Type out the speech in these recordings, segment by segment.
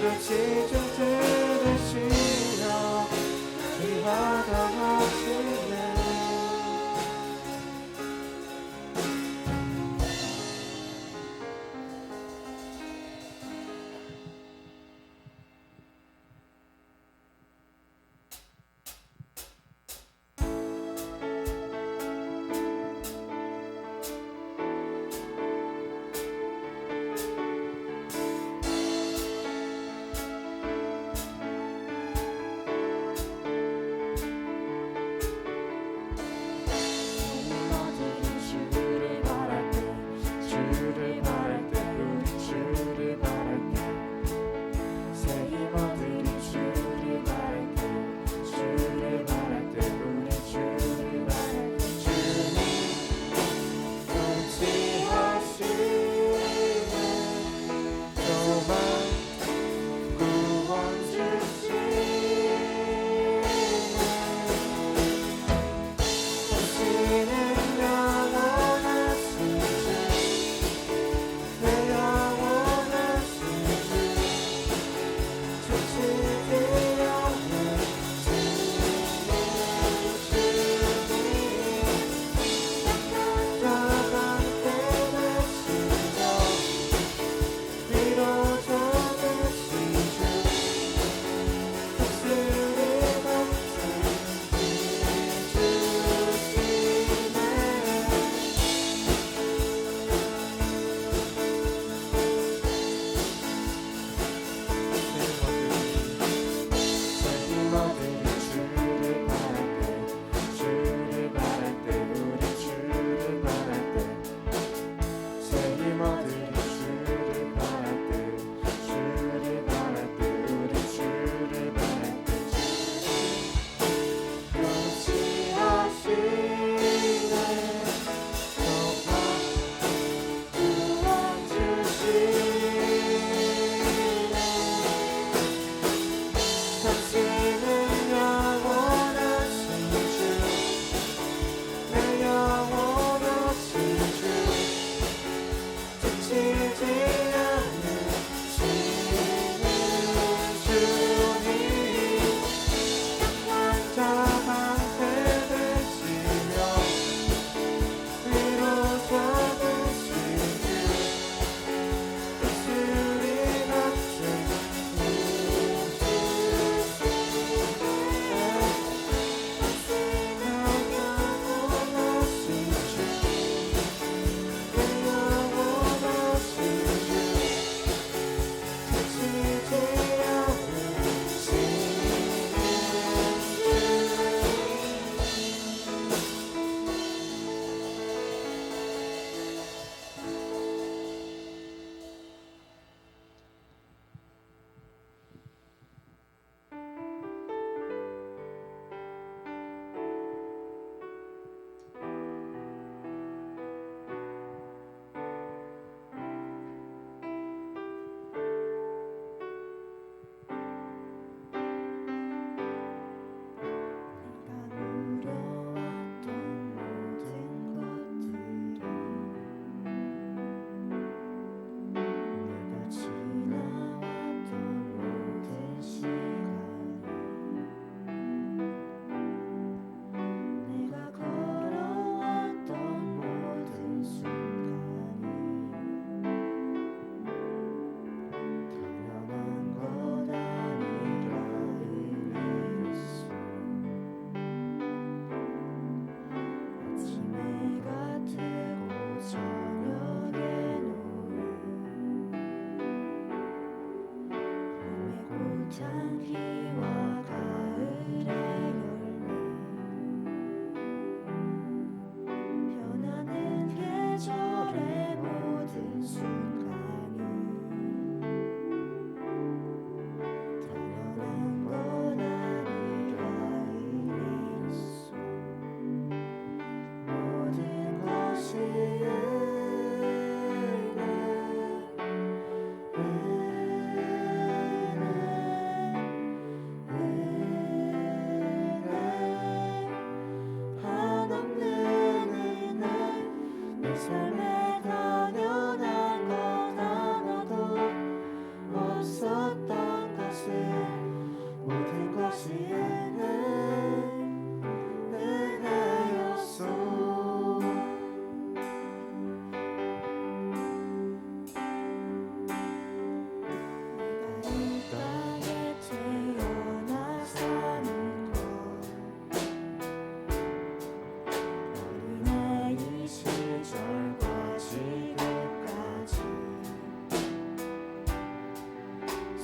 부르짖음 들으시며 귀하다 하시네.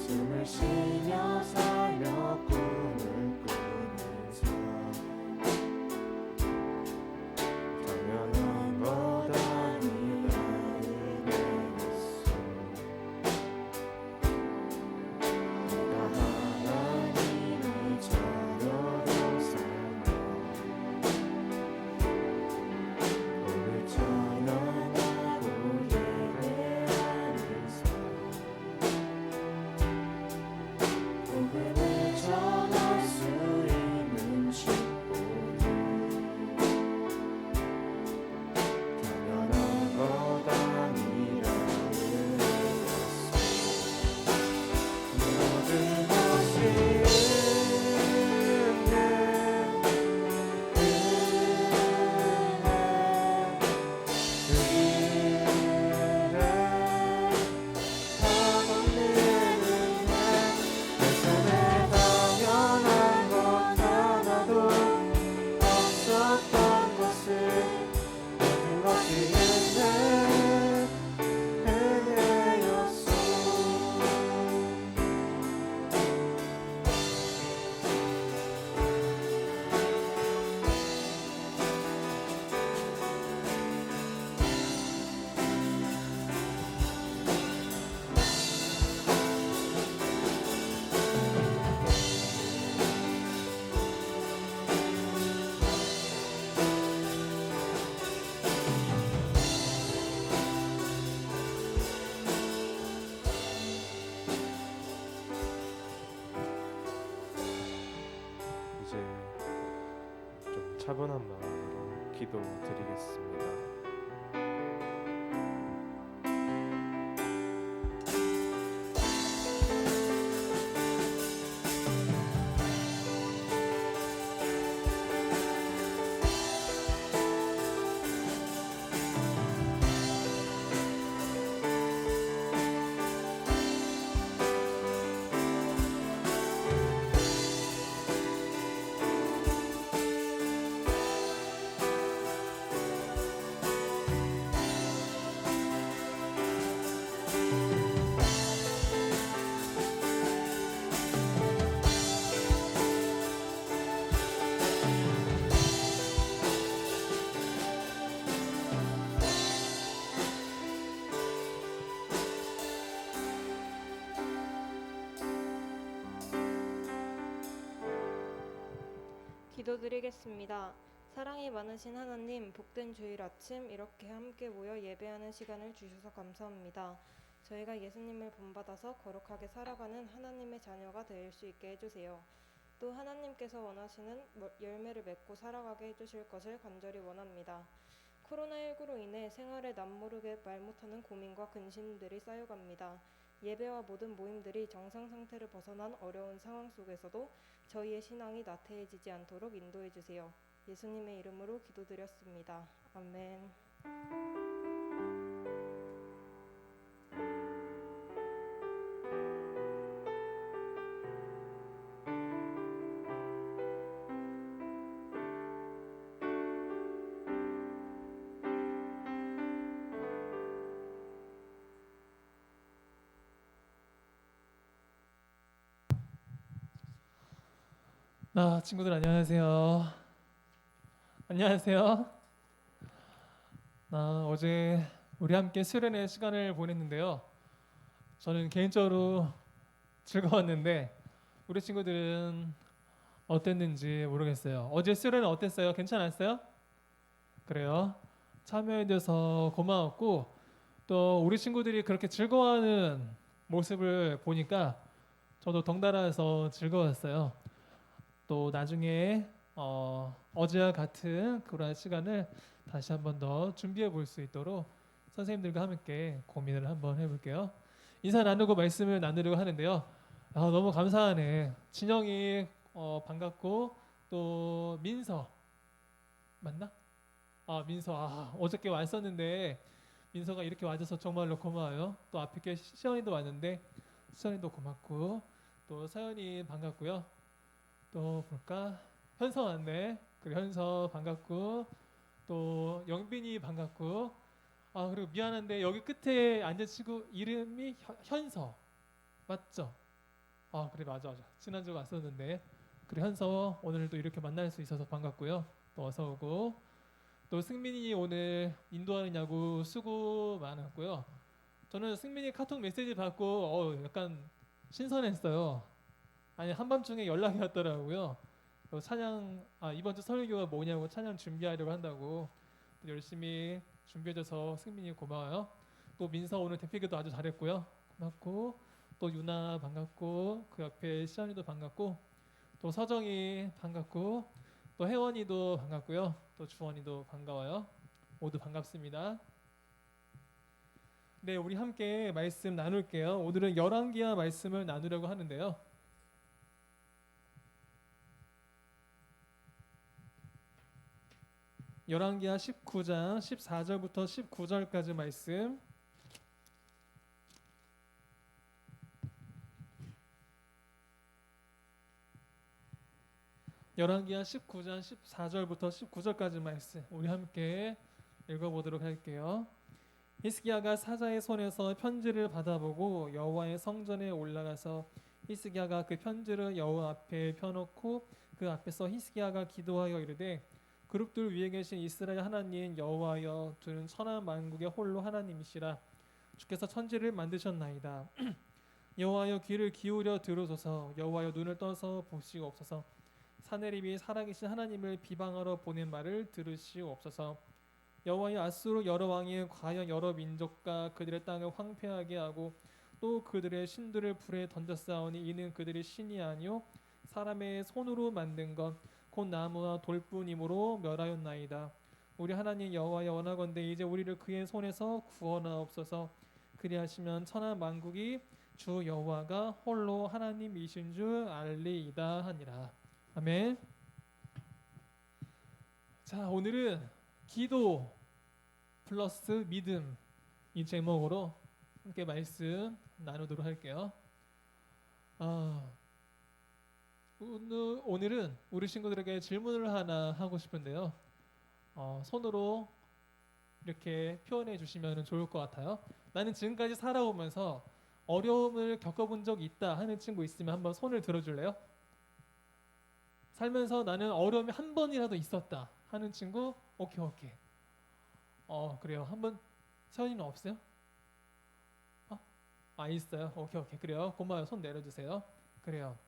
숨을 쉬며 살며 꿈을 꾸면서 당연한 것 아니라 은혜였어. 내가 하나님의 자녀로 살며 오늘 찬양하고 예배하는 삶, 복음을 전할 수 있는 축복이 당연한 것 아니라 은혜였어. 모든 것이 이제 좀 차분한 마음으로 기도드리겠습니다. 기도드리겠습니다. 사랑이 많으신 하나님, 복된 주일 아침 이렇게 함께 모여 예배하는 시간을 주셔서 감사합니다. 저희가 예수님을 본받아서 거룩하게 살아가는 하나님의 자녀가 될 수 있게 해주세요. 또 하나님께서 원하시는 열매를 맺고 살아가게 해주실 것을 간절히 원합니다. 코로나19로 인해 생활에 남모르게 말 못하는 고민과 근심들이 쌓여갑니다. 예배와 모든 모임들이 정상 상태를 벗어난 어려운 상황 속에서도 저희의 신앙이 나태해지지 않도록 인도해 주세요. 예수님의 이름으로 기도드렸습니다. 아멘. 친구들 안녕하세요. 안녕하세요. 어제 우리 함께 수련회 시간을 보냈는데요. 저는 개인적으로 즐거웠는데 우리 친구들은 어땠는지 모르겠어요. 어제 수련회 어땠어요? 괜찮았어요? 그래요? 참여해줘서 고마웠고 또 우리 친구들이 그렇게 즐거워하는 모습을 보니까 저도 덩달아서 즐거웠어요. 또 나중에 어제와 같은 그런 시간을 다시 한 번 더 준비해 볼 수 있도록 선생님들과 함께 고민을 한번 해볼게요. 인사 나누고 말씀을 나누려고 하는데요. 너무 감사하네. 진영이 반갑고 또 민서 맞나? 민서 어저께 왔었는데 민서가 이렇게 와줘서 정말로 고마워요. 또 앞에 시연이도 왔는데 시연이도 고맙고 또 서연이 반갑고요. 또 볼까? 현서 왔네. 그리고 현서 반갑고 또 영빈이 반갑고 그리고 미안한데 여기 끝에 앉은 친구 이름이 현서 맞죠? 아 그래 맞아. 지난주 왔었는데 그래 현서 오늘도 이렇게 만날 수 있어서 반갑고요. 또 어서 오고 또 승민이 오늘 인도하느냐고 수고 많았고요. 저는 승민이 카톡 메시지 받고 약간 신선했어요. 아니 한밤중에 연락이 왔더라고요. 찬양 이번 주 설교가 뭐냐고 찬양 준비하려고 한다고 열심히 준비해줘서 승민이 고마워요. 또 민서 오늘 대피기도 아주 잘했고요. 고맙고 또 유나 반갑고 그 옆에 시연이도 반갑고 또 서정이 반갑고 또 혜원이도 반갑고요. 또 주원이도 반가워요. 모두 반갑습니다. 네, 우리 함께 말씀 나눌게요. 오늘은 열왕기하 말씀을 나누려고 하는데요. 열왕기하 19장 14절부터 19절까지 말씀. 열왕기하 19장 14절부터 19절까지 말씀 우리 함께 읽어보도록 할게요. 히스기야가 사자의 손에서 편지를 받아보고 여호와의 성전에 올라가서 히스기야가 그 편지를 여호와 앞에 펴놓고 그 앞에서 히스기야가 기도하여 이르되 그룹들 위에 계신 이스라엘 하나님 여호와여 주는 천하 만국의 홀로 하나님이시라. 주께서 천지를 만드셨나이다. 여호와여 귀를 기울여 들으소서. 여호와여 눈을 떠서 보시옵소서. 사내립이 살아계신 하나님을 비방하러 보낸 말을 들으시옵소서. 여호와여 아수르 여러 왕이 과연 여러 민족과 그들의 땅을 황폐하게 하고 또 그들의 신들을 불에 던졌사오니 이는 그들이 신이 아니요 사람의 손으로 만든 것 곧 나무와 돌뿐이므로 멸하였나이다. 우리 하나님 여호와여 원하건대 이제 우리를 그의 손에서 구원하옵소서. 그리하시면 천하 만국이 주 여호와가 홀로 하나님이신 줄 알리이다 하니라. 아멘. 자, 오늘은 기도 플러스 믿음 이 제목으로 함께 말씀 나누도록 할게요. 오늘은 우리 친구들에게 질문을 하나 하고 싶은데요. 손으로 이렇게 표현해 주시면 좋을 것 같아요. 나는 지금까지 살아오면서 어려움을 겪어본 적 있다 하는 친구 있으면 한번 손을 들어줄래요? 살면서 나는 어려움이 한 번이라도 있었다 하는 친구? 오케이. 그래요. 한번 세원이는 없어요? 있어요. 오케이. 그래요. 고마워요. 손 내려주세요. 그래요.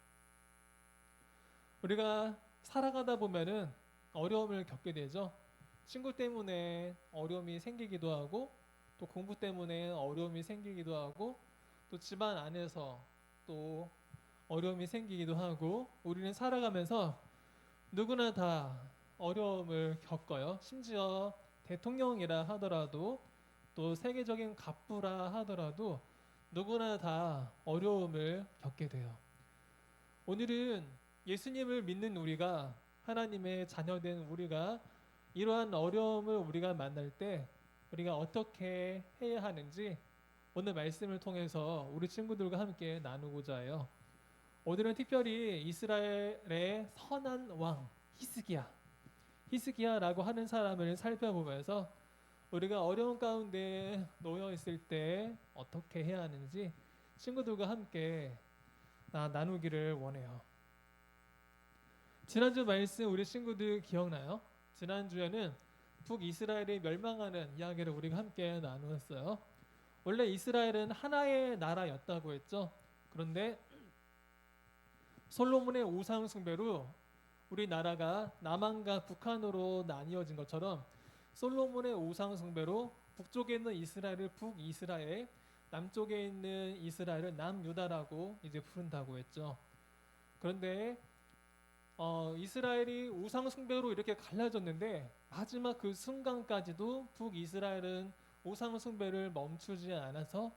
우리가 살아가다 보면은 어려움을 겪게 되죠. 친구 때문에 어려움이 생기기도 하고 또 공부 때문에 어려움이 생기기도 하고 또 집안 안에서 또 어려움이 생기기도 하고 우리는 살아가면서 누구나 다 어려움을 겪어요. 심지어 대통령이라 하더라도 또 세계적인 갑부라 하더라도 누구나 다 어려움을 겪게 돼요. 오늘은 예수님을 믿는 우리가 하나님의 자녀된 우리가 이러한 어려움을 우리가 만날 때 우리가 어떻게 해야 하는지 오늘 말씀을 통해서 우리 친구들과 함께 나누고자 해요. 오늘은 특별히 이스라엘의 선한 왕 히스기야라고 하는 사람을 살펴보면서 우리가 어려운 가운데 놓여 있을 때 어떻게 해야 하는지 친구들과 함께 나누기를 원해요. 지난주 말씀 우리 친구들 기억나요? 지난주에는 북이스라엘이 멸망하는 이야기를 우리가 함께 나누었어요. 원래 이스라엘은 하나의 나라였다고 했죠. 그런데 솔로몬의 우상 숭배로 우리나라가 남한과 북한으로 나뉘어진 것처럼 솔로몬의 우상 숭배로 북쪽에 있는 이스라엘을 북이스라엘, 남쪽에 있는 이스라엘을 남유다라고 이제 부른다고 했죠. 그런데 이스라엘이 우상 숭배로 이렇게 갈라졌는데 마지막 그 순간까지도 북이스라엘은 우상 숭배를 멈추지 않아서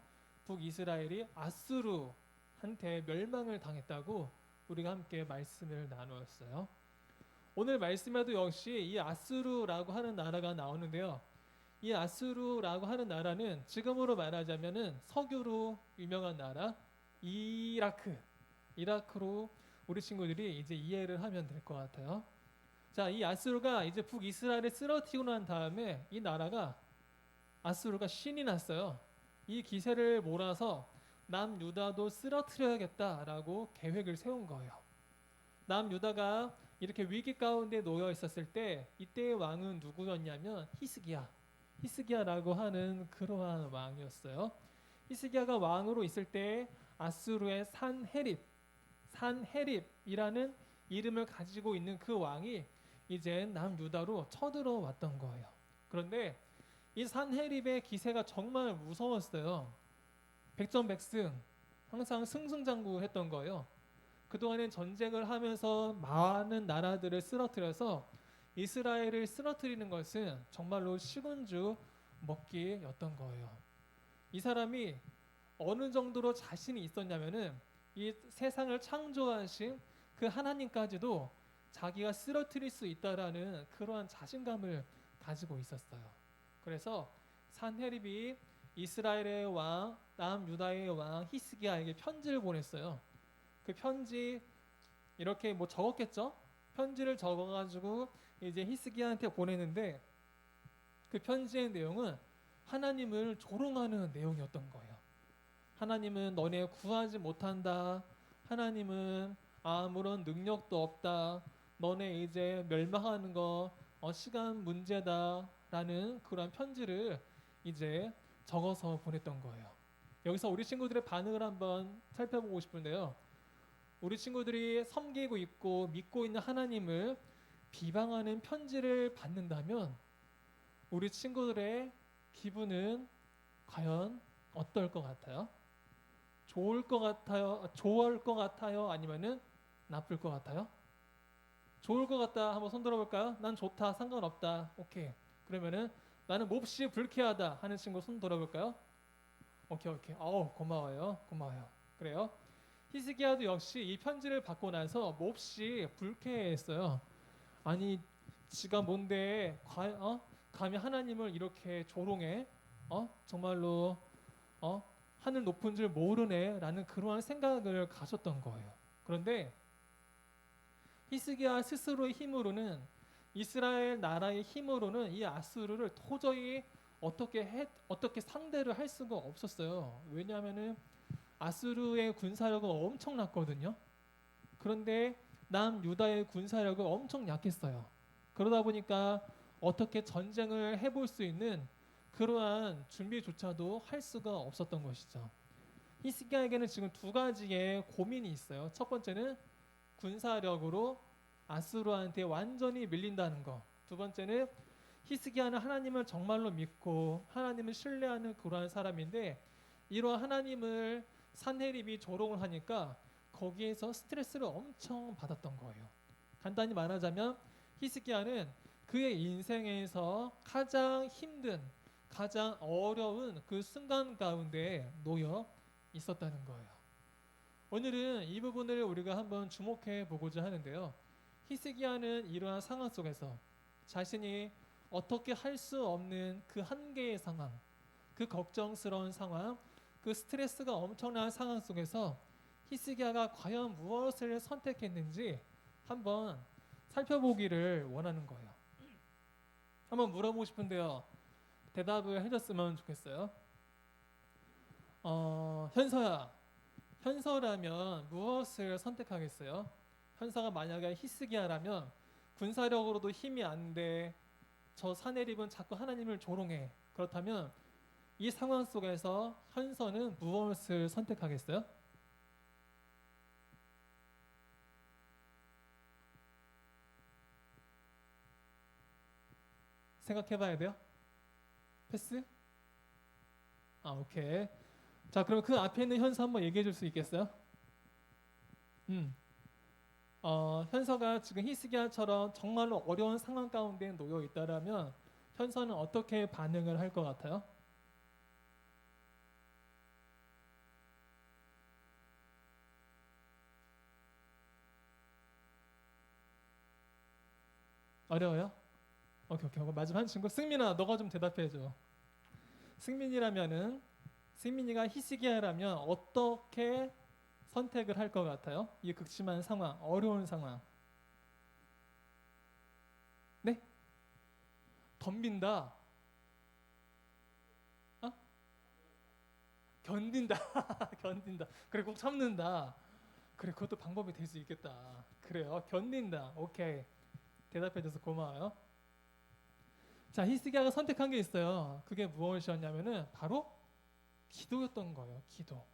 북이스라엘이 아수르한테 멸망을 당했다고 우리가 함께 말씀을 나누었어요. 오늘 말씀에도 역시 이 아수르라고 하는 나라가 나오는데요. 이 아수르라고 하는 나라는 지금으로 말하자면은 석유로 유명한 나라 이라크로 우리 친구들이 이제 이해를 하면 될 것 같아요. 자, 이 아수르가 이제 북이스라엘을 쓰러뜨리고 난 다음에 이 나라가 아수르가 신이 났어요. 이 기세를 몰아서 남유다도 쓰러뜨려야겠다라고 계획을 세운 거예요. 남유다가 이렇게 위기 가운데 놓여 있었을 때 이때의 왕은 누구였냐면 히스기야라고 하는 그러한 왕이었어요. 히스기야가 왕으로 있을 때 아수르의 산헤립이라는 이름을 가지고 있는 그 왕이 이제 남유다로 쳐들어왔던 거예요. 그런데 이 산헤립의 기세가 정말 무서웠어요. 백전백승, 항상 승승장구했던 거예요. 그동안엔 전쟁을 하면서 많은 나라들을 쓰러뜨려서 이스라엘을 쓰러뜨리는 것은 정말로 식은죽 먹기였던 거예요. 이 사람이 어느 정도로 자신이 있었냐면은 이 세상을 창조하신 그 하나님까지도 자기가 쓰러뜨릴 수 있다라는 그러한 자신감을 가지고 있었어요. 그래서 산헤립이 이스라엘의 왕, 남유다의 왕 히스기야에게 편지를 보냈어요. 그 편지 이렇게 뭐 적었겠죠? 편지를 적어가지고 이제 히스기야한테 보내는데 그 편지의 내용은 하나님을 조롱하는 내용이었던 거예요. 하나님은 너네 구하지 못한다. 하나님은 아무런 능력도 없다. 너네 이제 멸망하는 거 시간 문제다라는 그런 편지를 이제 적어서 보냈던 거예요. 여기서 우리 친구들의 반응을 한번 살펴보고 싶은데요. 우리 친구들이 섬기고 있고 믿고 있는 하나님을 비방하는 편지를 받는다면 우리 친구들의 기분은 과연 어떨 것 같아요? 좋을 것 같아요? 좋을 것 같아요? 아니면은 나쁠 것 같아요? 좋을 것 같다. 한번 손 들어볼까요? 난 좋다. 상관없다. 오케이. 그러면은 나는 몹시 불쾌하다 하는 친구 손 들어볼까요? 오케이. 고마워요. 그래요. 히스기야도 역시 이 편지를 받고 나서 몹시 불쾌했어요. 아니, 지가 뭔데 감히 하나님을 이렇게 조롱해? 정말로 하늘 높은 줄 모르네라는 그러한 생각을 가졌던 거예요. 그런데 히스기야 스스로의 힘으로는 이스라엘 나라의 힘으로는 이 아수르를 도저히 어떻게 상대를 할 수가 없었어요. 왜냐하면은 아수르의 군사력은 엄청났거든요. 그런데 남유다의 군사력은 엄청 약했어요. 그러다 보니까 어떻게 전쟁을 해볼 수 있는 그러한 준비조차도 할 수가 없었던 것이죠. 히스기야에게는 지금 두 가지의 고민이 있어요. 첫 번째는 군사력으로 아수르한테 완전히 밀린다는 거. 두 번째는 히스기야는 하나님을 정말로 믿고 하나님을 신뢰하는 그러한 사람인데 이러한 하나님을 산헤립이 조롱을 하니까 거기에서 스트레스를 엄청 받았던 거예요. 간단히 말하자면 히스기야는 그의 인생에서 가장 힘든 가장 어려운 그 순간 가운데 놓여 있었다는 거예요. 오늘은 이 부분을 우리가 한번 주목해 보고자 하는데요. 히스기야는 이러한 상황 속에서 자신이 어떻게 할 수 없는 그 한계의 상황, 그 걱정스러운 상황, 그 스트레스가 엄청난 상황 속에서 히스기야가 과연 무엇을 선택했는지 한번 살펴보기를 원하는 거예요. 한번 물어보고 싶은데요. 대답을 해줬으면 좋겠어요. 현서라면 무엇을 선택하겠어요? 현서가 만약에 히스기야라면 군사력으로도 힘이 안 돼. 저 산헤립은 자꾸 하나님을 조롱해. 그렇다면 이 상황 속에서 현서는 무엇을 선택하겠어요? 생각해봐야 돼요. 패스? 오케이. 자, 그럼 그 앞에 있는 현서 한번 얘기해 줄 수 있겠어요? 현서가 지금 히스기야처럼 정말로 어려운 상황 가운데 놓여 있다라면 현서는 어떻게 반응을 할 것 같아요? 어려워요? 오케이. 마지막 한 친구 승민아, 너가 좀 대답해줘. 승민이가 히스기야라면 어떻게 선택을 할 것 같아요? 이 극심한 상황, 어려운 상황. 네? 덤빈다. 견딘다. 견딘다. 그래 꼭 참는다. 그래 그것도 방법이 될 수 있겠다. 그래요. 견딘다. 오케이. 대답해줘서 고마워요. 자, 히스기야가 선택한 게 있어요. 그게 무엇이었냐면은 바로 기도였던 거예요. 기도.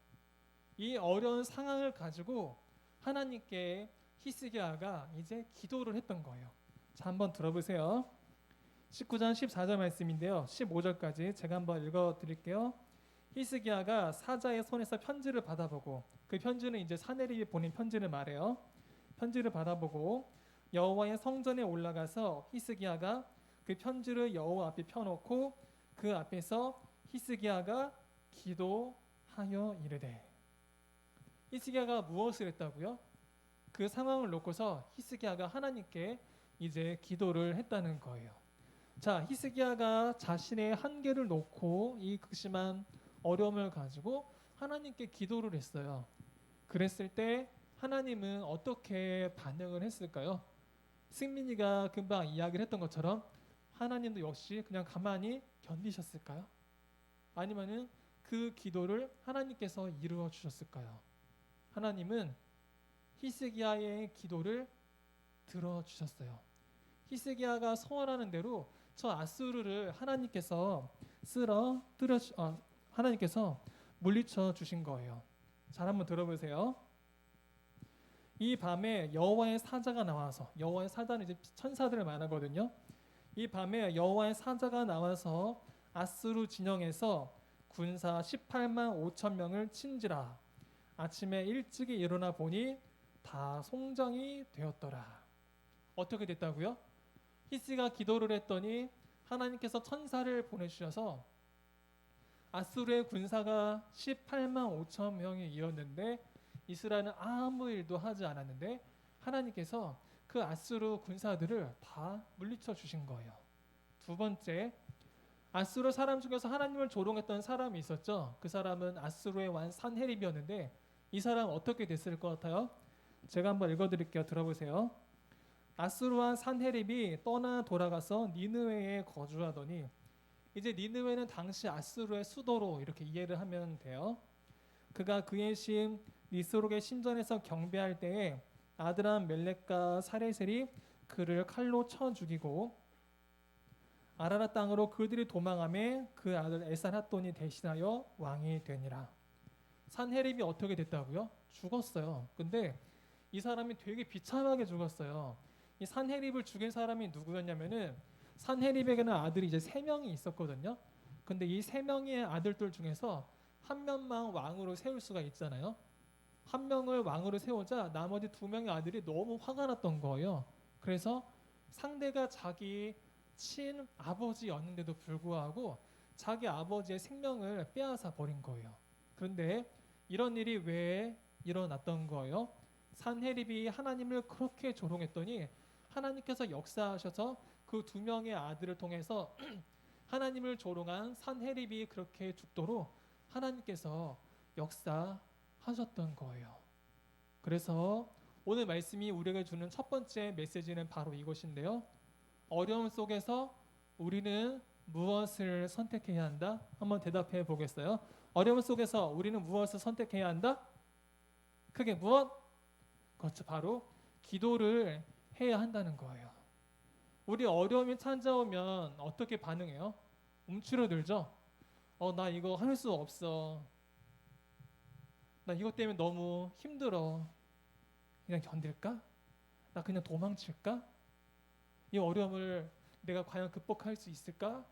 이 어려운 상황을 가지고 하나님께 히스기야가 이제 기도를 했던 거예요. 자, 한번 들어보세요. 19장 14절 말씀인데요. 15절까지 제가 한번 읽어 드릴게요. 히스기야가 사자의 손에서 편지를 받아보고, 그 편지는 이제 사내립이 보낸 편지를 말해요. 편지를 받아보고 여호와의 성전에 올라가서 히스기야가 그 편지를 여호와 앞에 펴놓고 그 앞에서 히스기야가 기도하여 이르되. 히스기야가 무엇을 했다고요? 그 상황을 놓고서 히스기야가 하나님께 이제 기도를 했다는 거예요. 자, 히스기야가 자신의 한계를 놓고 이 극심한 어려움을 가지고 하나님께 기도를 했어요. 그랬을 때 하나님은 어떻게 반응을 했을까요? 승민이가 금방 이야기를 했던 것처럼 하나님도 역시 그냥 가만히 견디셨을까요? 아니면은 그 기도를 하나님께서 이루어 주셨을까요? 하나님은 히스기야의 기도를 들어 주셨어요. 히스기야가 소원하는 대로 저 아수르를 하나님께서 하나님께서 물리쳐 주신 거예요. 잘 한번 들어보세요. 이 밤에 여호와의 사자가 나와서, 여호와의 사자는 이제 천사들을 말하거든요. 이 밤에 여호와의 사자가 나와서 아수르 진영에서 군사 18만 5천 명을 친지라. 아침에 일찍이 일어나 보니 다 송장이 되었더라. 어떻게 됐다고요? 히스기야가 기도를 했더니 하나님께서 천사를 보내주셔서 아수르의 군사가 18만 5천 명이 이었는데 이스라엘은 아무 일도 하지 않았는데 하나님께서 그 아수르 군사들을 다 물리쳐 주신 거예요. 두 번째, 아수르 사람 중에서 하나님을 조롱했던 사람이 있었죠. 그 사람은 아수르의 왕 산헤립이었는데 이 사람 어떻게 됐을 것 같아요? 제가 한번 읽어드릴게요. 들어보세요. 아수르 왕 산헤립이 떠나 돌아가서 니느웨에 거주하더니, 이제 니느웨는 당시 아수르의 수도로 이렇게 이해를 하면 돼요. 그가 그의 신 니스록의 신전에서 경배할 때에 아드람 멜렉과 사레셀이 그를 칼로 쳐 죽이고 아라라 땅으로 그들이 도망하며 그 아들 에살핫돈이 대신하여 왕이 되니라. 산헤립이 어떻게 됐다고요? 죽었어요. 근데 이 사람이 되게 비참하게 죽었어요. 이 산헤립을 죽인 사람이 누구였냐면은 산헤립에게는 아들이 이제 3명이 있었거든요. 근데 이 3명의 아들들 중에서 한 명만 왕으로 세울 수가 있잖아요. 한 명을 왕으로 세우자 나머지 2명의 아들이 너무 화가 났던 거예요. 그래서 상대가 자기 친아버지였는데도 불구하고 자기 아버지의 생명을 빼앗아 버린 거예요. 그런데 이런 일이 왜 일어났던 거예요? 산헤립이 하나님을 그렇게 조롱했더니 하나님께서 역사하셔서 그 2명의 아들을 통해서 하나님을 조롱한 산헤립이 그렇게 죽도록 하나님께서 역사하셨던 거예요. 그래서 오늘 말씀이 우리에게 주는 첫 번째 메시지는 바로 이것인데요. 어려움 속에서 우리는 무엇을 선택해야 한다? 한번 대답해 보겠어요. 어려움 속에서 우리는 무엇을 선택해야 한다? 그게 무엇? 그렇죠. 바로 기도를 해야 한다는 거예요. 우리 어려움이 찾아오면 어떻게 반응해요? 움츠러들죠. 나 이거 할 수 없어. 나 이것 때문에 너무 힘들어. 그냥 견딜까? 나 그냥 도망칠까? 이 어려움을 내가 과연 극복할 수 있을까?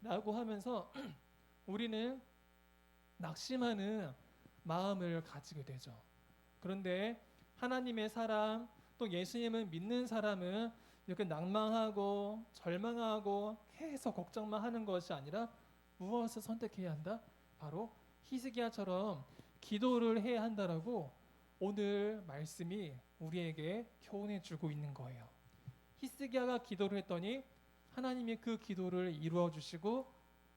라고 하면서 우리는 낙심하는 마음을 가지게 되죠. 그런데 하나님의 사람, 또 예수님을 믿는 사람은 이렇게 낭망하고 절망하고 계속 걱정만 하는 것이 아니라 무엇을 선택해야 한다? 바로 히스기야처럼 기도를 해야 한다라고 오늘 말씀이 우리에게 교훈해 주고 있는 거예요. 히스기야가 기도를 했더니 하나님이 그 기도를 이루어 주시고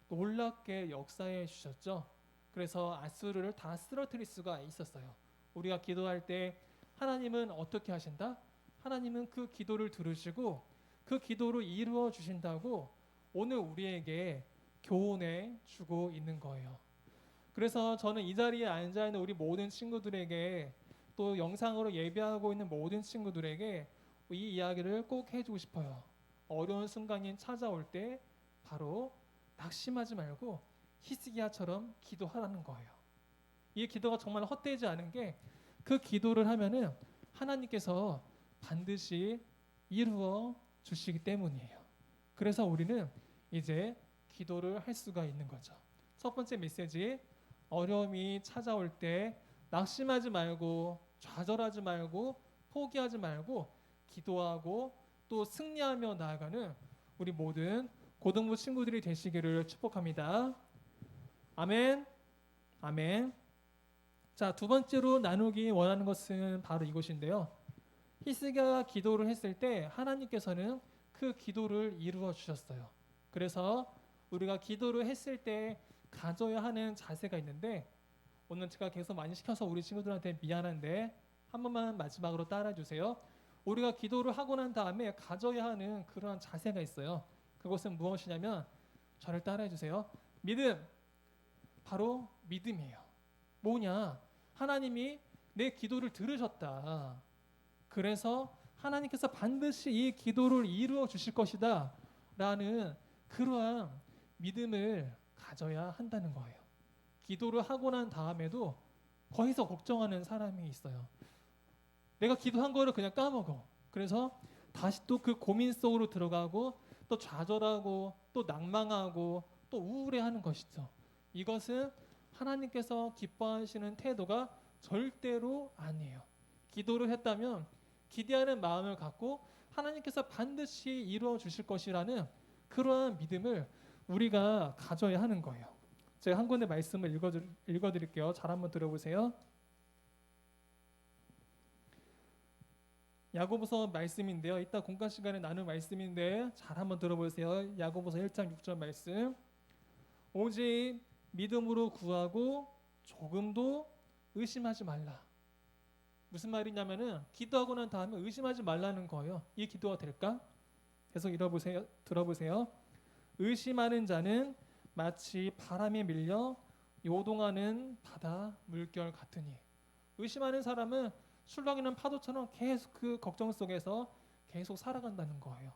놀랍게 역사해 주셨죠. 그래서 아수르를 다 쓰러뜨릴 수가 있었어요. 우리가 기도할 때 하나님은 어떻게 하신다? 하나님은 그 기도를 들으시고 그 기도를 이루어 주신다고 오늘 우리에게 교훈해 주고 있는 거예요. 그래서 저는 이 자리에 앉아 있는 우리 모든 친구들에게 또 영상으로 예배하고 있는 모든 친구들에게 이 이야기를 꼭 해주고 싶어요. 어려운 순간이 찾아올 때 바로 낙심하지 말고 히스기야처럼 기도하라는 거예요. 이 기도가 정말 헛되지 않은 게 그 기도를 하면은 하나님께서 반드시 이루어 주시기 때문이에요. 그래서 우리는 이제 기도를 할 수가 있는 거죠. 첫 번째 메시지, 어려움이 찾아올 때 낙심하지 말고 좌절하지 말고 포기하지 말고 기도하고 또 승리하며 나아가는 우리 모든 고등부 친구들이 되시기를 축복합니다. 아멘. 아멘. 자, 두 번째로 나누기 원하는 것은 바로 이것인데요. 히스기야가 기도를 했을 때 하나님께서는 그 기도를 이루어 주셨어요. 그래서 우리가 기도를 했을 때 가져야 하는 자세가 있는데, 오늘 제가 계속 많이 시켜서 우리 친구들한테 미안한데 한 번만 마지막으로 따라해 주세요. 우리가 기도를 하고 난 다음에 가져야 하는 그러한 자세가 있어요. 그것은 무엇이냐면, 저를 따라해 주세요. 믿음. 바로 믿음이에요. 뭐냐? 하나님이 내 기도를 들으셨다. 그래서 하나님께서 반드시 이 기도를 이루어 주실 것이다 라는 그러한 믿음을 가져야 한다는 거예요. 기도를 하고 난 다음에도 거기서 걱정하는 사람이 있어요. 내가 기도한 거를 그냥 까먹어. 그래서 다시 또 그 고민 속으로 들어가고 또 좌절하고 또 낭망하고 또 우울해하는 것이죠. 이것은 하나님께서 기뻐하시는 태도가 절대로 아니에요. 기도를 했다면 기대하는 마음을 갖고 하나님께서 반드시 이루어 주실 것이라는 그러한 믿음을 우리가 가져야 하는 거예요. 제가 한 군데 말씀을 읽어드릴게요. 잘 한번 들어보세요. 야고보서 말씀인데요. 이따 공간 시간에 나눌 말씀인데 잘 한번 들어보세요. 야고보서 1장 6절 말씀. 오직 믿음으로 구하고 조금도 의심하지 말라. 무슨 말이냐면은 기도하고 난 다음에 의심하지 말라는 거예요. 이 기도가 될까? 계속 들어보세요. 의심하는 자는 마치 바람에 밀려 요동하는 바다 물결 같으니. 의심하는 사람은 술렁이는 파도처럼 계속 그 걱정 속에서 계속 살아간다는 거예요.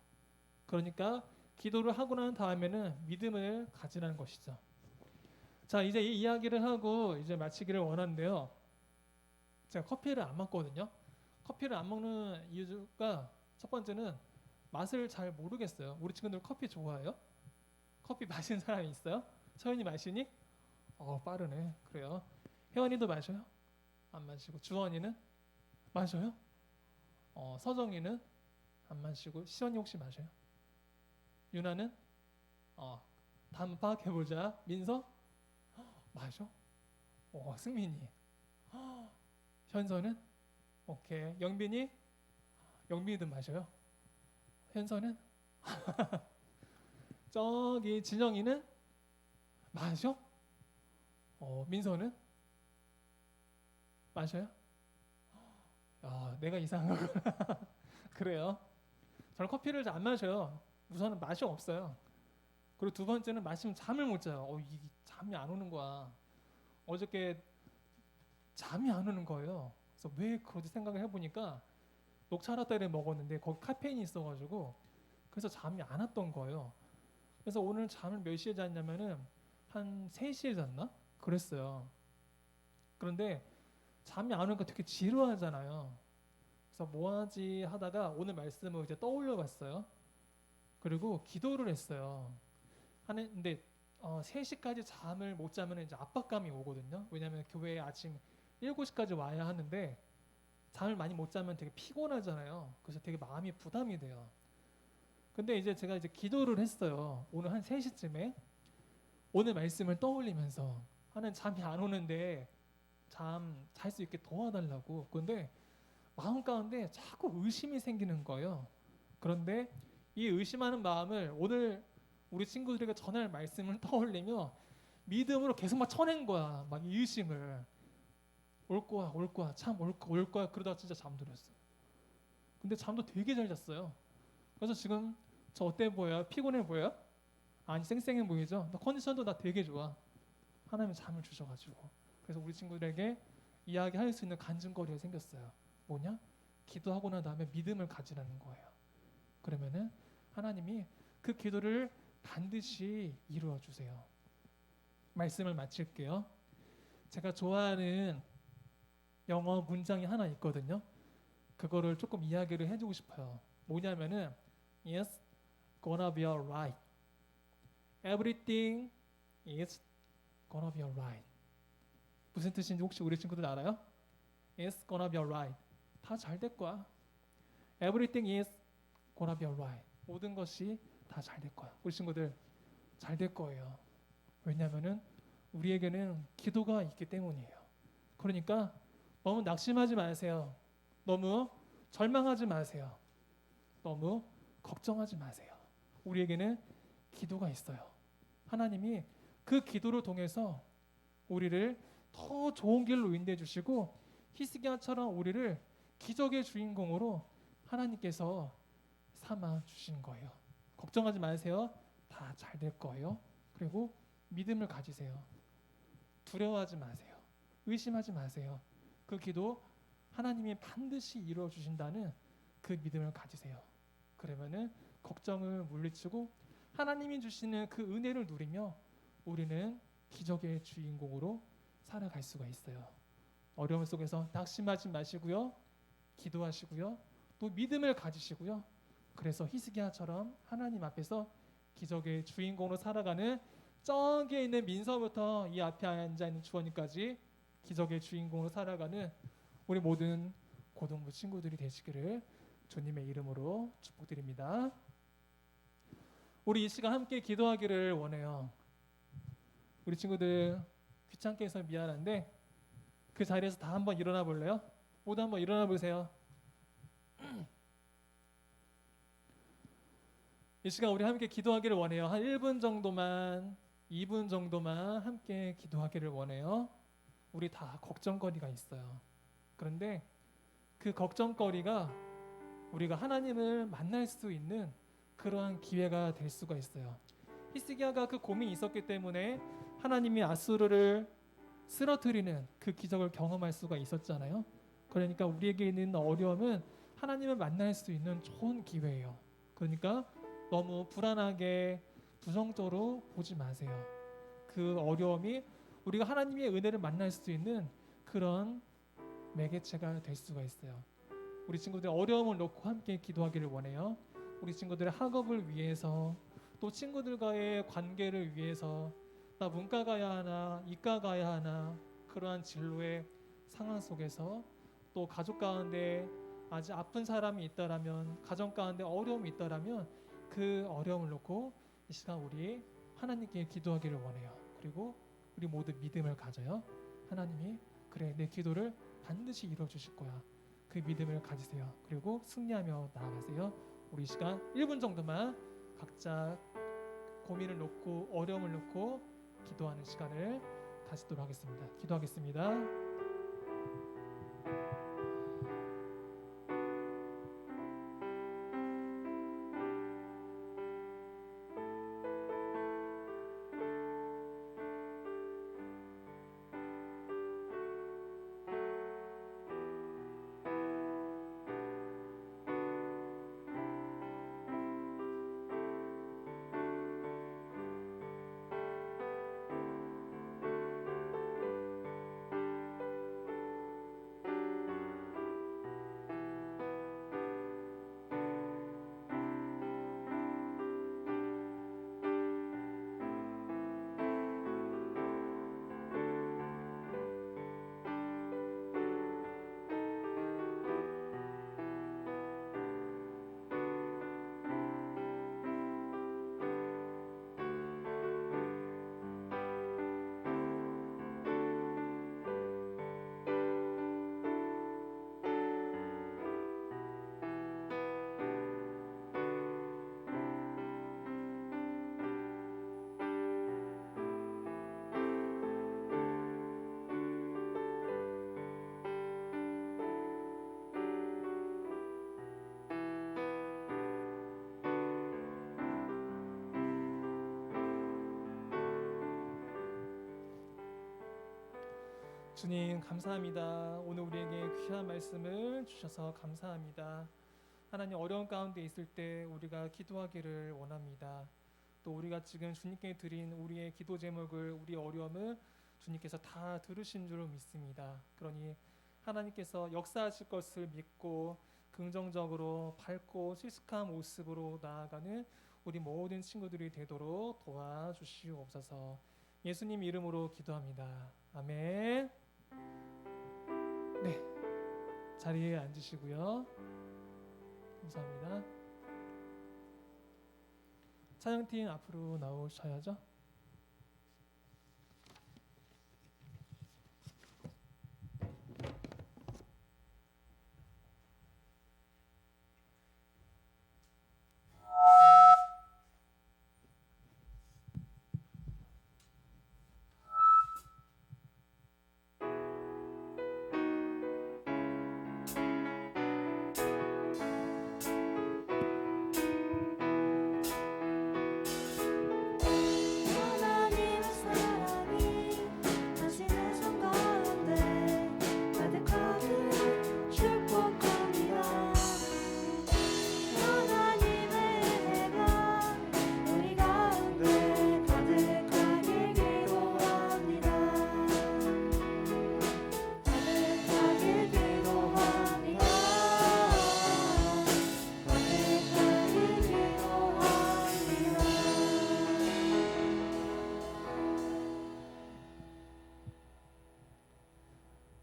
그러니까 기도를 하고 난 다음에는 믿음을 가지라는 것이죠. 자, 이제 이 이야기를 하고 이제 마치기를 원하는데요. 제가 커피를 안 먹거든요. 커피를 안 먹는 이유가 첫 번째는 맛을 잘 모르겠어요. 우리 친구들 커피 좋아해요? 커피 마시는 사람이 있어요? 서연이 마시니? 빠르네. 그래요. 혜원이도 마셔요? 안 마시고. 주원이는? 마셔요? 서정이는? 안 마시고. 시원이 혹시 마셔요? 유나는? 다음 파악해보자. 민서? 마셔? 승민이? 현서는? 오케이. 영빈이? 영빈이도 마셔요? 현서는? 저기 진영이는? 마셔? 민서는? 마셔요? 내가 이상한 거구나. 그래요. 저는 커피를 잘 안 마셔요. 우선은 맛이 없어요. 그리고 두 번째는 마시면 잠을 못 자요. 이게 잠이 안 오는 거야. 어저께 잠이 안 오는 거예요. 그래서 왜 그러지 생각을 해보니까 녹차 라떼를 먹었는데 거기 카페인이 있어가지고 그래서 잠이 안 왔던 거예요. 그래서 오늘 잠을 몇 시에 잤냐면은 한 3시에 잤나? 그랬어요. 그런데 잠이 안 오니까 되게 지루하잖아요. 그래서 뭐 하지 하다가 오늘 말씀을 이제 떠올려 봤어요. 그리고 기도를 했어요. 근데 3시까지 잠을 못 자면 이제 압박감이 오거든요. 왜냐하면 교회에 아침 7시까지 와야 하는데 잠을 많이 못 자면 되게 피곤하잖아요. 그래서 되게 마음이 부담이 돼요. 근데 이제 제가 이제 기도를 했어요. 오늘 한 3시쯤에 오늘 말씀을 떠올리면서 하는 잠이 안 오는데 잠 잘 수 있게 도와달라고. 근데 마음 가운데 자꾸 의심이 생기는 거예요. 그런데 이 의심하는 마음을 오늘 우리 친구들에게 전할 말씀을 떠올리며 믿음으로 계속 막 쳐낸 거야. 막 이 의심을. 올 거야, 참 올 거야. 그러다가 진짜 잠들었어요. 근데 잠도 되게 잘 잤어요. 그래서 지금 저 어때 보여요? 피곤해 보여요? 아니 쌩쌩해 보이죠? 나 컨디션도 나 되게 좋아. 하나님이 잠을 주셔가지고 그래서 우리 친구들에게 이야기할 수 있는 간증거리가 생겼어요. 뭐냐? 기도하고 난 다음에 믿음을 가지라는 거예요. 그러면은 하나님이 그 기도를 반드시 이루어 주세요. 말씀을 마칠게요. 제가 좋아하는 영어 문장이 하나 있거든요. 그거를 조금 이야기를 해주고 싶어요. 뭐냐면은 It's gonna be alright. Everything is gonna be alright. 무슨 뜻인지 혹시 우리 친구들 알아요? It's gonna be alright. 다 잘 될 거야. Everything is gonna be alright. 모든 것이 다 잘 될 거야. 우리 친구들 잘 될 거예요. 왜냐하면은 우리에게는 기도가 있기 때문이에요. 그러니까 너무 낙심하지 마세요. 너무 절망하지 마세요. 너무 걱정하지 마세요. 우리에게는 기도가 있어요. 하나님이 그 기도를 통해서 우리를 더 좋은 길로 인도해 주시고 히스기야처럼 우리를 기적의 주인공으로 하나님께서 삼아 주시는 거예요. 걱정하지 마세요. 다 잘 될 거예요. 그리고 믿음을 가지세요. 두려워하지 마세요. 의심하지 마세요. 그 기도 하나님이 반드시 이루어 주신다는 그 믿음을 가지세요. 그러면은 걱정을 물리치고 하나님이 주시는 그 은혜를 누리며 우리는 기적의 주인공으로 살아갈 수가 있어요. 어려움 속에서 낙심하지 마시고요. 기도하시고요. 또 믿음을 가지시고요. 그래서 히스기야처럼 하나님 앞에서 기적의 주인공으로 살아가는 저기에 있는 민서부터 이 앞에 앉아 있는 주원이까지 기적의 주인공으로 살아가는 우리 모든 고등부 친구들이 되시기를 주님의 이름으로 축복드립니다. 우리 이 시간 함께 기도하기를 원해요. 우리 친구들 귀찮게 해서 미안한데 그 자리에서 다 한번 일어나 볼래요? 모두 한번 일어나 보세요. 이 시간 우리 함께 기도하기를 원해요. 한 1분 정도만 2분 정도만 함께 기도하기를 원해요. 우리 다 걱정거리가 있어요. 그런데 그 걱정거리가 우리가 하나님을 만날 수 있는 그러한 기회가 될 수가 있어요. 히스기야가 그 고민이 있었기 때문에 하나님이 아수르를 쓰러뜨리는 그 기적을 경험할 수가 있었잖아요. 그러니까 우리에게 있는 어려움은 하나님을 만날 수 있는 좋은 기회예요. 그러니까 너무 불안하게 부정적으로 보지 마세요. 그 어려움이 우리가 하나님의 은혜를 만날 수 있는 그런 매개체가 될 수가 있어요. 우리 친구들 어려움을 놓고 함께 기도하기를 원해요. 우리 친구들의 학업을 위해서 또 친구들과의 관계를 위해서 나 문과 가야 하나 이과 가야 하나 그러한 진로의 상황 속에서 또 가족 가운데 아직 아픈 사람이 있다라면 가정 가운데 어려움이 있다라면 그 어려움을 놓고 이 시간 우리 하나님께 기도하기를 원해요. 그리고 우리 모두 믿음을 가져요. 하나님이 그래 내 기도를 반드시 이루어 주실 거야. 그 믿음을 가지세요. 그리고 승리하며 나아가세요. 우리 이 시간 1분 정도만 각자 고민을 놓고 어려움을 놓고 기도하는 시간을 가지도록 하겠습니다. 기도하겠습니다. 주님 감사합니다. 오늘 우리에게 귀한 말씀을 주셔서 감사합니다. 하나님, 어려운 가운데 있을 때 우리가 기도하기를 원합니다. 또 우리가 지금 주님께 드린 우리의 기도 제목을, 우리 어려움을 주님께서 다 들으신 줄 믿습니다. 그러니 하나님께서 역사하실 것을 믿고 긍정적으로 밝고 실숙한 모습으로 나아가는 우리 모든 친구들이 되도록 도와주시옵소서. 예수님 이름으로 기도합니다. 아멘. 네, 자리에 앉으시고요. 감사합니다. 찬양팀 앞으로 나오셔야죠. 하나님의 사랑이 당신의 삶 가운데 가득하게 축복합니다. 하나님의 은혜가 우리 가운데 가득하게 기도합니다. 가득하게 기도합니다. 가득하게 기도합니다.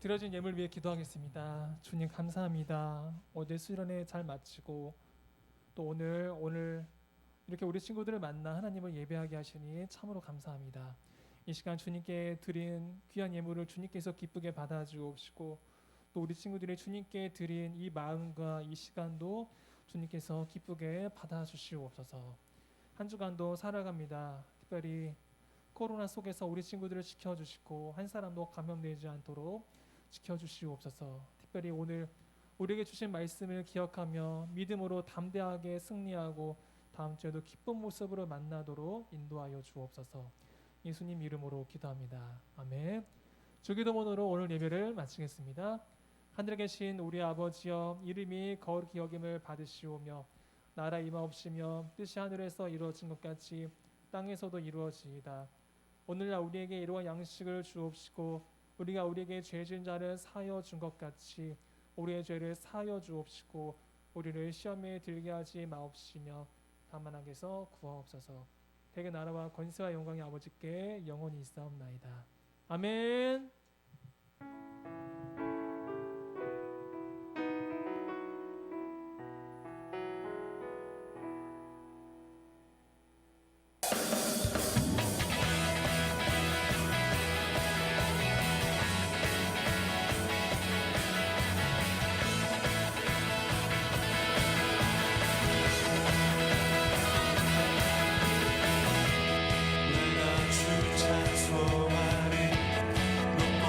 드려진 예물 위해 기도하겠습니다. 주님 감사합니다. 어제 수련회 잘 마치고 또 오늘 이렇게 우리 친구들을 만나 하나님을 예배하게 하시니 참으로 감사합니다. 이 시간 주님께 드린 귀한 예물을 주님께서 기쁘게 받아주옵시고 또 우리 친구들이 주님께 드린 이 마음과 이 시간도 주님께서 기쁘게 받아주시옵소서. 한 주간도 살아갑니다. 특별히 코로나 속에서 우리 친구들을 지켜주시고 한 사람도 감염되지 않도록 지켜주시옵소서. 특별히 오늘 우리에게 주신 말씀을 기억하며 믿음으로 담대하게 승리하고 다음 주에도 기쁜 모습으로 만나도록 인도하여 주옵소서. 예수님 이름으로 기도합니다. 아멘. 주기도문으로 오늘 예배를 마치겠습니다. 하늘에 계신 우리 아버지여, 이름이 거룩히 여김을 받으시오며 나라 임하옵시며 뜻이 하늘에서 이루어진 것 같이 땅에서도 이루어지이다. 오늘날 우리에게 이러한 양식을 주옵시고 우리가 우리에게 죄 지은 자를 사하여 준 것 같이 우리의 죄를 사하여 주옵시고 우리를 시험에 들게 하지 마옵시며 다만 악에서 구하옵소서. 대개 나라와 권세와 영광이 아버지께 영원히 있사옵나이다. 아멘. 내가 주 찬송하리 높고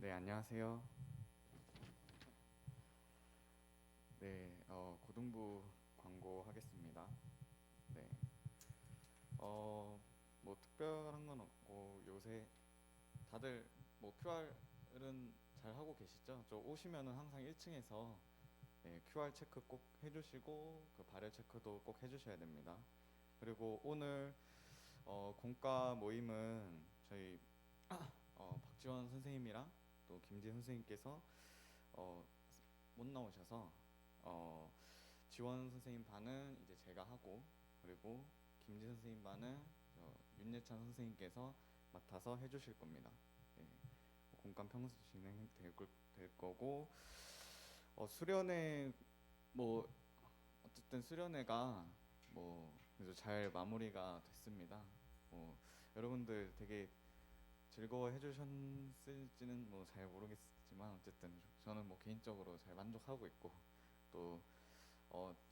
네, 안녕하세요. 네, 고등부 광고 하겠습니다. 네, 뭐 특별한 건 없고 요새 다들 뭐 QR은 잘 하고 계시죠? 저 오시면은 항상 1층에서 네, QR 체크 꼭 해주시고 그 발열 체크도 꼭 해주셔야 됩니다. 그리고 오늘 공과 모임은 저희 박지원 선생님이랑 또 김지 선생님께서 어, 못 나오셔서 지원 선생님 반은 이제 제가 하고 그리고 김지 선생님 반은 윤예찬 선생님께서 맡아서 해주실 겁니다. 네, 공감 평소 진행될 거고 수련회 뭐 어쨌든 수련회가 뭐 그래도 잘 마무리가 됐습니다. 여러분들 되게 즐거워해 주셨을지는 뭐 잘 모르겠지만 어쨌든 저는 뭐 개인적으로 잘 만족하고 있고 또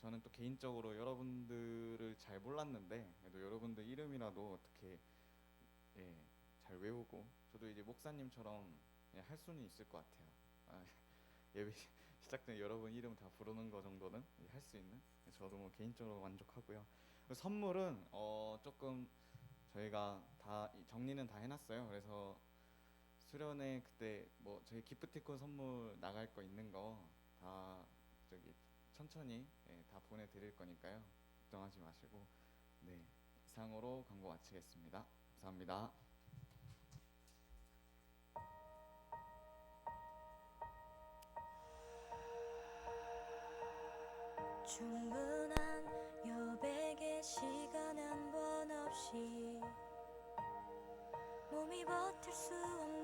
저는 또 개인적으로 여러분들을 잘 몰랐는데 그래도 여러분들 이름이라도 어떻게 잘 외우고 저도 이제 목사님처럼 할 수는 있을 것 같아요. 예배 시작 전에 여러분 이름 다 부르는 거 정도는 할 수 있는 저도 뭐 개인적으로 만족하고요. 선물은 조금 저희가 다 정리는 다 해놨어요. 그래서 수련회 그때 뭐 저희 기프티콘 선물 나갈 거 있는 거 다 저기 천천히 다 보내드릴 거니까요. 걱정하지 마시고 네 이상으로 광고 마치겠습니다. 감사합니다. 충분한 여백의 시간 한 번 없이 몸이 버틸 수 없는